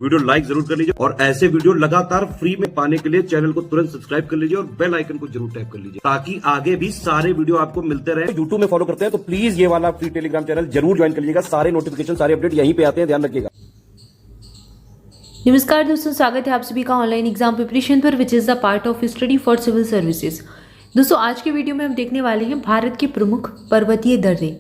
Video like जरूर कर लीजिए और ऐसे वीडियो लगातार फ्री में पाने के लिए चैनल को तुरंत सब्सक्राइब कर लीजिए और बेल आइकन को जरूर टैप कर लीजिए ताकि आगे भी सारे वीडियो आपको मिलते रहे। यूट्यूब में फॉलो करते हैं तो प्लीज ये वाला फ्री टेलीग्राम चैनल जरूर ज्वाइन कर लीजिएगा। सारे नोटिफिकेशन सारे अपडेट यहीं पे आते हैं, ध्यान रखिएगा। नमस्कार दोस्तों, स्वागत है आप सभी का ऑनलाइन एग्जाम प्रिपरेशन पर, which is the part of study for civil services. दोस्तों आज के वीडियो में हम देखने वाले हैं भारत के प्रमुख पर्वतीय दर्रे।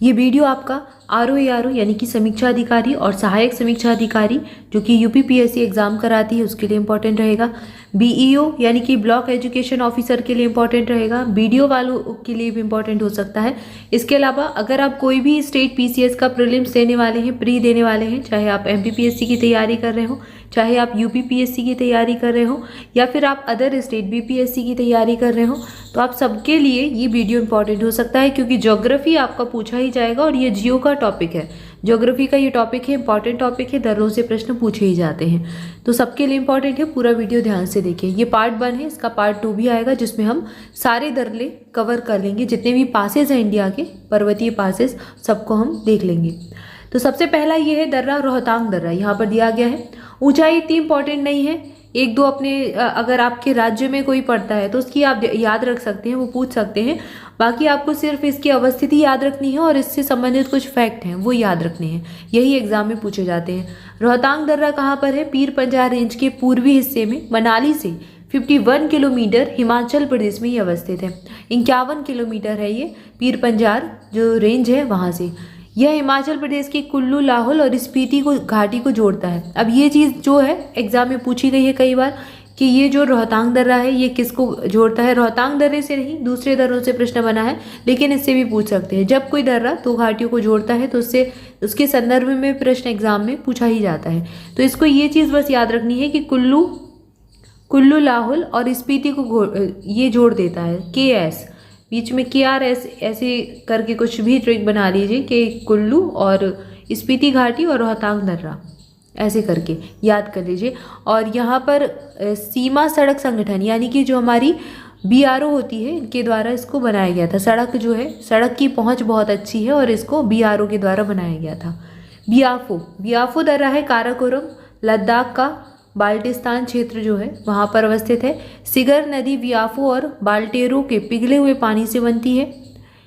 ये वीडियो आपका आरओ यानी कि समीक्षा अधिकारी और सहायक समीक्षा अधिकारी जो कि यूपीपीएससी एग्जाम कराती है उसके लिए इंपॉर्टेंट रहेगा। बीईओ यानी कि ब्लॉक एजुकेशन ऑफिसर के लिए इंपॉर्टेंट रहेगा। बीडीओ वालों के लिए भी इंपॉर्टेंट हो सकता है। इसके अलावा अगर आप कोई भी स्टेट पीसीएस का प्रीलिम्स देने वाले हैं, प्री देने वाले हैं, चाहे आप एमपीपीएससी की तैयारी कर रहे हो, चाहे आप यूपीपीएससी की तैयारी कर रहे हो या फिर आप अदर स्टेट बीपीएससी की तैयारी कर रहे हो, तो आप सबके लिए ये वीडियो इंपॉर्टेंट हो सकता है क्योंकि ज्योग्राफी आपका पूछा ही जाएगा और ये जियो का टॉपिक है। ज्योग्राफी का ये टॉपिक है, इंपॉर्टेंट टॉपिक है, दर्रों से प्रश्न पूछे ही जाते हैं, तो सबके लिए इंपॉर्टेंट है। पूरा वीडियो ध्यान से देखिए। ये पार्ट 1 है, इसका पार्ट 2 भी आएगा जिसमें हम सारे दर्रे कवर कर लेंगे, जितने भी पासेस हैं इंडिया के पर्वतीय पासेस सबको हम देख लेंगे। तो सबसे पहला ये है दर्रा रोहतांग दर्रा, यहाँ पर दिया गया है। ऊंचाई इतनी इंपॉर्टेंट नहीं है, एक दो अपने अगर आपके राज्य में कोई पड़ता है तो उसकी आप याद रख सकते हैं, वो पूछ सकते हैं। बाकी आपको सिर्फ इसकी अवस्थिति याद रखनी है और इससे संबंधित कुछ फैक्ट हैं वो याद रखने हैं, यही एग्जाम में पूछे जाते हैं। रोहतांग दर्रा कहाँ पर है? पीर पंजाल रेंज के पूर्वी हिस्से में मनाली से 51 किलोमीटर हिमाचल प्रदेश में ये अवस्थित है। 51 किलोमीटर है ये पीर पंजाल जो रेंज है वहाँ से। यह हिमाचल प्रदेश के कुल्लू, लाहौल और स्पीति को घाटी को जोड़ता है। अब ये चीज़ जो है एग्जाम में पूछी गई है कई बार कि ये जो रोहतांग दर्रा है ये किसको जोड़ता है। रोहतांग दर्रे से नहीं, दूसरे दर्रों से प्रश्न बना है, लेकिन इससे भी पूछ सकते हैं। जब कोई दर्रा दो घाटियों को जोड़ता है तो उससे उसके संदर्भ में प्रश्न एग्जाम में पूछा ही जाता है। तो इसको ये चीज़ बस याद रखनी है कि कुल्लू, लाहौल और स्पीति को ये जोड़ देता है। KS बीच में KRS ऐसे करके कुछ भी ट्रिक बना लीजिए कि कुल्लू और स्पीति घाटी और रोहतांग दर्रा ऐसे करके याद कर लीजिए। और यहाँ पर सीमा सड़क संगठन यानी कि जो हमारी BRO होती है इनके द्वारा इसको बनाया गया था। सड़क जो है, सड़क की पहुँच बहुत अच्छी है और इसको BRO के द्वारा बनाया गया था। बियाफो दर्रा है काराकोरम, लद्दाख का बाल्टिस्तान क्षेत्र जो है वहाँ पर अवस्थित है। सिगर नदी बियाफो और बाल्टेरो के पिघले हुए पानी से बनती है।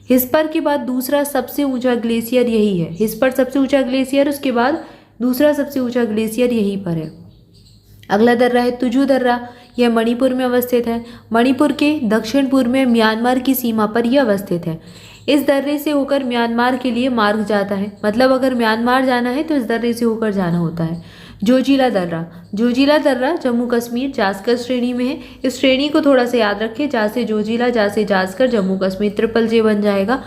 हिस्पर के बाद दूसरा सबसे ऊंचा ग्लेशियर यही है। हिस्पर सबसे ऊंचा ग्लेशियर, उसके बाद दूसरा सबसे ऊंचा ग्लेशियर यहीं पर है। अगला दर्रा है तुजू दर्रा, यह मणिपुर में अवस्थित है। मणिपुर के दक्षिण पूर्व में म्यांमार की सीमा पर यह अवस्थित है। इस दर्रे से होकर म्यांमार के लिए मार्ग जाता है, मतलब अगर म्यांमार जाना है तो इस दर्रे से होकर जाना होता है। जोजिला दर्रा जम्मू कश्मीर जास्कर श्रेणी में है। इस श्रेणी को थोड़ा सा याद रखें, जा से जोजिला, जा से जास्कर, जम्मू कश्मीर, ट्रिपल J बन जाएगा।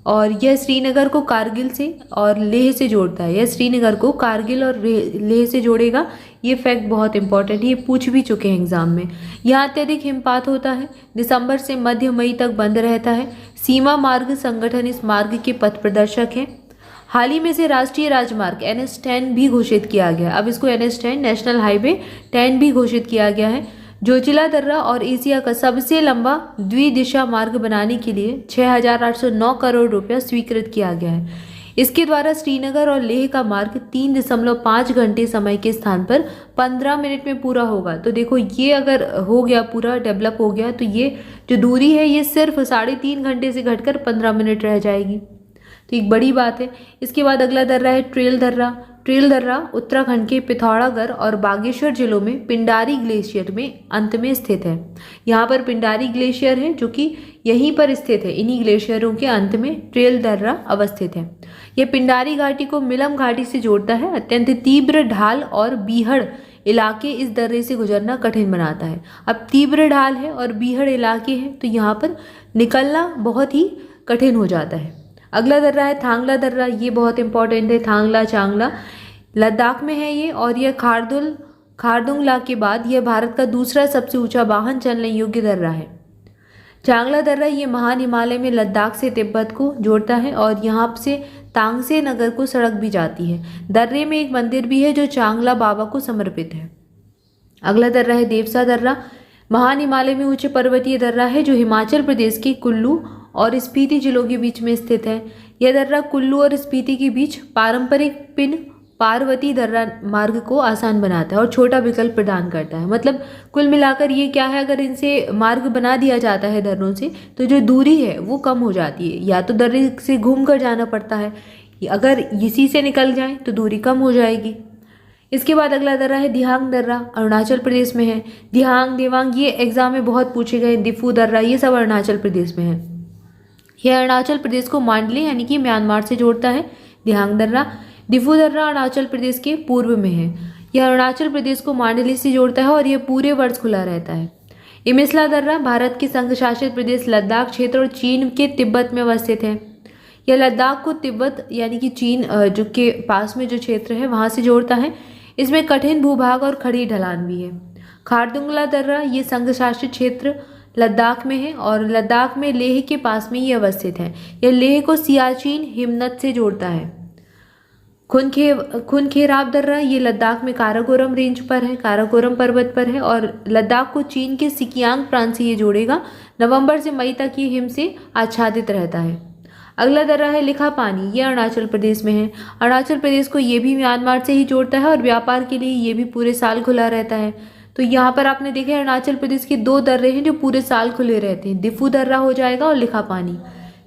और यह श्रीनगर को कारगिल से और लेह से जोड़ता है। यह श्रीनगर को कारगिल और लेह से जोड़ेगा। ये फैक्ट बहुत इंपॉर्टेंट है, ये पूछ भी चुके हैं एग्जाम में। यहाँ अत्यधिक हिमपात होता है, दिसंबर से मध्य मई तक बंद रहता है। सीमा मार्ग संगठन इस मार्ग के पथ प्रदर्शक है। हाल ही में से राष्ट्रीय राजमार्ग NH10 भी घोषित किया गया। अब इसको NH10 नेशनल हाईवे 10 भी घोषित किया गया है। जोजिला दर्रा और एशिया का सबसे लंबा द्विदिशा मार्ग बनाने के लिए 6,809 करोड़ रुपया स्वीकृत किया गया है। इसके द्वारा श्रीनगर और लेह का मार्ग 3.5 घंटे समय के स्थान पर 15 मिनट में पूरा होगा। तो देखो ये अगर हो गया, पूरा डेवलप हो गया, तो ये जो दूरी है ये सिर्फ 3.5 घंटे से घटकर 15 मिनट रह जाएगी, तो एक बड़ी बात है। इसके बाद अगला दर्रा है ट्रेल दर्रा उत्तराखंड के पिथौरागढ़ और बागेश्वर जिलों में पिंडारी ग्लेशियर में अंत में स्थित है। यहाँ पर पिंडारी ग्लेशियर है जो कि यहीं पर स्थित है। इन्हीं ग्लेशियरों के अंत में ट्रेल दर्रा अवस्थित है। यह पिंडारी घाटी को मिलम घाटी से जोड़ता है। अत्यंत तीव्र ढाल और बीहड़ इलाके इस दर्रे से गुजरना कठिन बनाता है। अब तीव्र ढाल है और बीहड़ इलाके हैं तो यहाँ पर निकलना बहुत ही कठिन हो जाता है। अगला दर्रा है थांगला दर्रा, ये बहुत इंपॉर्टेंट है। थांगला चांगला लद्दाख में है ये, और यह खारदुंगला के बाद यह भारत का दूसरा सबसे ऊंचा वाहन चलने योग्य दर्रा है। चांगला दर्रा ये महान हिमालय में लद्दाख से तिब्बत को जोड़ता है और यहाँ से तांगसे नगर को सड़क भी जाती है। दर्रे में एक मंदिर भी है जो चांगला बाबा को समर्पित है। अगला दर्रा है देवसा दर्रा, महान हिमालय में ऊंचे पर्वतीय दर्रा है जो हिमाचल प्रदेश के कुल्लू और स्पीति जिलों के बीच में स्थित है। यह दर्रा कुल्लू और स्पीति के बीच पारंपरिक पिन पार्वती दर्रा मार्ग को आसान बनाता है और छोटा विकल्प प्रदान करता है। मतलब कुल मिलाकर ये क्या है, अगर इनसे मार्ग बना दिया जाता है दर्रों से तो जो दूरी है वो कम हो जाती है। या तो दर्रे से घूम कर जाना पड़ता है, अगर इसी से निकल जाएं तो दूरी कम हो जाएगी। इसके बाद अगला दर्रा है दिहांग दर्रा, अरुणाचल प्रदेश में है। दिहांग, देवांग ये एग्जाम में बहुत पूछे गए। दिफू दर्रा ये सब अरुणाचल प्रदेश में है। यह अरुणाचल प्रदेश को मांडले यानी कि म्यांमार से जोड़ता है। दिहांग दर्रा। दिफू दर्रा अरुणाचल प्रदेश के पूर्व में है। यह अरुणाचल प्रदेश को मांडले से जोड़ता है और यह पूरे वर्ष खुला रहता है। इमिसला दर्रा भारत के संघ शासित प्रदेश लद्दाख क्षेत्र और चीन के तिब्बत में अवस्थित है। यह लद्दाख को तिब्बत यानी कि चीन जो के पास में जो क्षेत्र है वहाँ से जोड़ता है। इसमें कठिन भूभाग और खड़ी ढलान भी है। खारदुंगला दर्रा ये संघ शासित क्षेत्र लद्दाख में है और लद्दाख में लेह के पास में ये अवस्थित है। यह लेह को सियाचिन हिमनद से जोड़ता है। खुनखेराब दर्रा ये लद्दाख में काराकोरम रेंज पर है, काराकोरम पर्वत पर है और लद्दाख को चीन के सिकियांग प्रांत से ये जोड़ेगा। नवंबर से मई तक ये हिम से आच्छादित रहता है। अगला दर्रा है लिखा पानी, ये अरुणाचल प्रदेश में है। अरुणाचल प्रदेश को ये भी म्यांमार से ही जोड़ता है और व्यापार के लिए ये भी पूरे साल खुला रहता है। तो यहाँ पर आपने देखा अरुणाचल प्रदेश के 2 दर्रे हैं जो पूरे साल खुले रहते हैं। दिफू दर्रा हो जाएगा और लिखा पानी।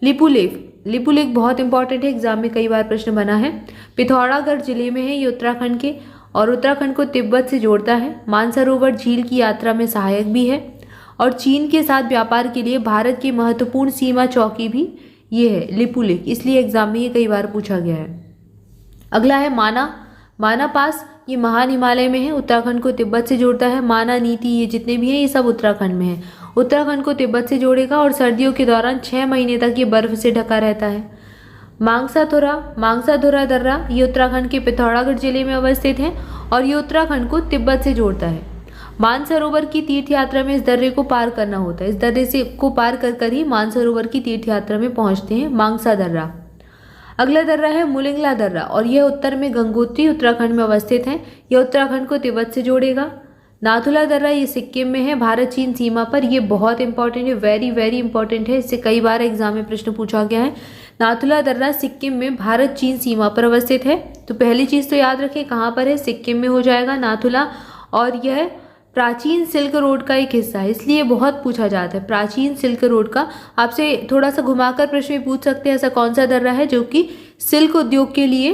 लिपू लेक, लिपू लेक बहुत इंपॉर्टेंट है, एग्जाम में कई बार प्रश्न बना है। पिथौरागढ़ जिले में है ये उत्तराखंड के और उत्तराखंड को तिब्बत से जोड़ता है। मानसरोवर झील की यात्रा में सहायक भी है और चीन के साथ व्यापार के लिए भारत की महत्वपूर्ण सीमा चौकी भी ये है लिपू लेक, इसलिए एग्जाम में ये कई बार पूछा गया है। अगला है माना, माना पास ये महान हिमालय में है, उत्तराखंड को तिब्बत से जोड़ता है। माना नीति ये जितने भी हैं ये सब उत्तराखंड में है, उत्तराखंड को तिब्बत से जोड़ेगा और सर्दियों के दौरान 6 महीने तक ये बर्फ से ढका रहता है। मांगसाथोरा, मांगसाथोरा दर्रा ये उत्तराखंड के पिथौरागढ़ जिले में अवस्थित है और ये उत्तराखंड को तिब्बत से जोड़ता है। मानसरोवर की तीर्थ यात्रा में इस दर्रे को पार करना होता है। इस दर्रे से को पार कर कर ही मानसरोवर की तीर्थ यात्रा में पहुंचते हैं। मांगसा दर्रा। अगला दर्रा है मुलिंगला दर्रा और यह उत्तर में गंगोत्री उत्तराखंड में अवस्थित है। यह उत्तराखंड को तिब्बत से जोड़ेगा। नाथुला दर्रा ये सिक्किम में है, भारत चीन सीमा पर। ये बहुत इंपॉर्टेंट है, वेरी वेरी इंपॉर्टेंट है, इससे कई बार एग्जाम में प्रश्न पूछा गया है। नाथुला दर्रा सिक्किम में भारत चीन सीमा पर अवस्थित है। तो पहली चीज तो याद रखें कहाँ पर है, सिक्किम में हो जाएगा नाथुला। और यह प्राचीन सिल्क रोड का एक हिस्सा है, इसलिए बहुत पूछा जाता है प्राचीन सिल्क रोड का। आपसे थोड़ा सा घुमाकर प्रश्न पूछ सकते हैं ऐसा कौन सा दर्रा है जो कि सिल्क उद्योग के लिए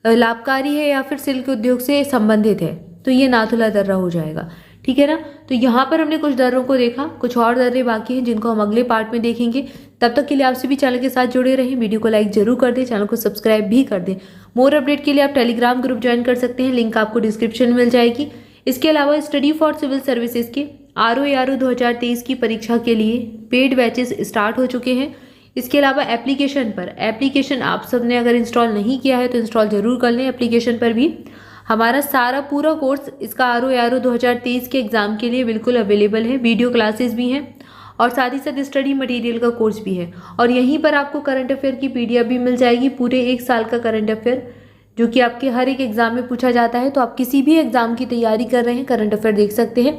लाभकारी है या फिर सिल्क उद्योग से संबंधित है। तो ये नाथुला दर्रा हो जाएगा, ठीक है ना। तो यहाँ पर हमने कुछ दर्रों को देखा, कुछ और दर्रे बाकी हैं जिनको हम अगले पार्ट में देखेंगे। तब तक के लिए आपसे भी चैनल के साथ जुड़े रहें, वीडियो को लाइक जरूर कर दें, चैनल को सब्सक्राइब भी कर दें। मोर अपडेट के लिए आप टेलीग्राम ग्रुप ज्वाइन कर सकते हैं, लिंक आपको डिस्क्रिप्शन में मिल जाएगी। इसके अलावा स्टडी फॉर सिविल सर्विसेज के ROA 2023 की परीक्षा के लिए पेड बैचेस स्टार्ट हो चुके हैं। इसके अलावा एप्लीकेशन आप सबने अगर इंस्टॉल नहीं किया है तो इंस्टॉल जरूर कर लें। एप्लीकेशन पर भी हमारा सारा पूरा कोर्स इसका ROA 2023 के एग्ज़ाम के लिए बिल्कुल अवेलेबल है। वीडियो क्लासेस भी हैं और साथ ही साथ स्टडी मटेरियल का कोर्स भी है। और यहीं पर आपको करंट अफेयर की PDF भी मिल जाएगी, पूरे 1 साल का करंट अफेयर जो कि आपके हर एक एग्जाम में पूछा जाता है। तो आप किसी भी एग्जाम की तैयारी कर रहे हैं करंट अफेयर देख सकते हैं।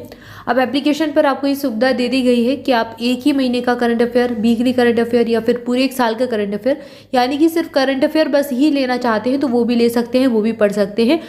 अब एप्लीकेशन पर आपको ये सुविधा दे दी गई है कि आप एक ही महीने का current affair, weekly current affair या फिर पूरे 1 साल का करंट अफेयर, यानी कि सिर्फ करंट अफेयर बस ही लेना चाहते हैं तो वो भी ले सकते हैं, वो भी पढ़ सकते हैं,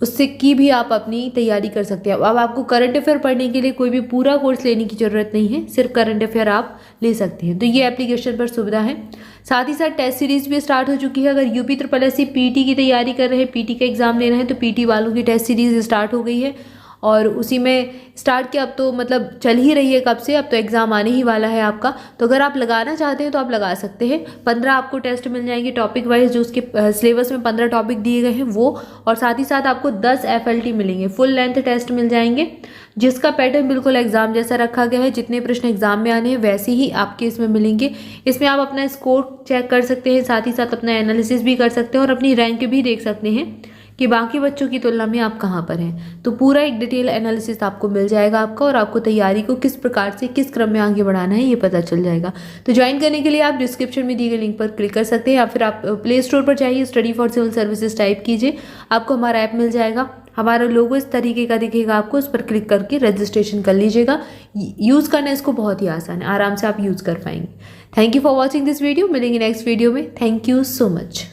उससे की भी आप अपनी तैयारी कर सकते हैं। अब आपको करंट अफेयर पढ़ने के लिए कोई भी पूरा कोर्स लेने की ज़रूरत नहीं है, सिर्फ करंट अफेयर आप ले सकते हैं। तो ये एप्लीकेशन पर सुविधा है। साथ ही साथ टेस्ट सीरीज भी स्टार्ट हो चुकी है। अगर UP-SSC PT की तैयारी कर रहे हैं, PT का एग्जाम ले रहे हैं तो PT वालों की टेस्ट सीरीज स्टार्ट हो गई है और उसी में स्टार्ट किया, अब तो मतलब चल ही रही है कब से, अब तो एग्ज़ाम आने ही वाला है आपका। तो अगर आप लगाना चाहते हैं तो आप लगा सकते हैं। 15 आपको टेस्ट मिल जाएंगे टॉपिक वाइज, जो उसके सिलेबस में 15 टॉपिक दिए गए हैं वो, और साथ ही साथ आपको 10 FLT मिलेंगे, फुल लेंथ टेस्ट मिल जाएंगे जिसका पैटर्न बिल्कुल एग्जाम जैसा रखा गया है। जितने प्रश्न एग्जाम में आने हैं वैसे ही आपके इसमें मिलेंगे। इसमें आप अपना स्कोर चेक कर सकते हैं, साथ ही साथ अपना एनालिसिस भी कर सकते हैं और अपनी रैंक भी देख सकते हैं कि बाकी बच्चों की तुलना में आप कहाँ पर हैं। तो पूरा एक डिटेल एनालिसिस आपको मिल जाएगा आपका, और आपको तैयारी को किस प्रकार से किस क्रम में आगे बढ़ाना है ये पता चल जाएगा। तो ज्वाइन करने के लिए आप डिस्क्रिप्शन में दिए गए लिंक पर क्लिक कर सकते हैं या फिर आप प्ले स्टोर पर जाइए, study for civil services type कीजिए, आपको हमारा ऐप मिल जाएगा। हमारा लोगो इस तरीके का दिखेगा आपको, उस पर क्लिक करके रजिस्ट्रेशन कर लीजिएगा। यूज़ करना इसको बहुत ही आसान है, आराम से आप यूज़ कर पाएंगे। Thank you for watching this video. मिलेंगे नेक्स्ट वीडियो में। Thank you so much.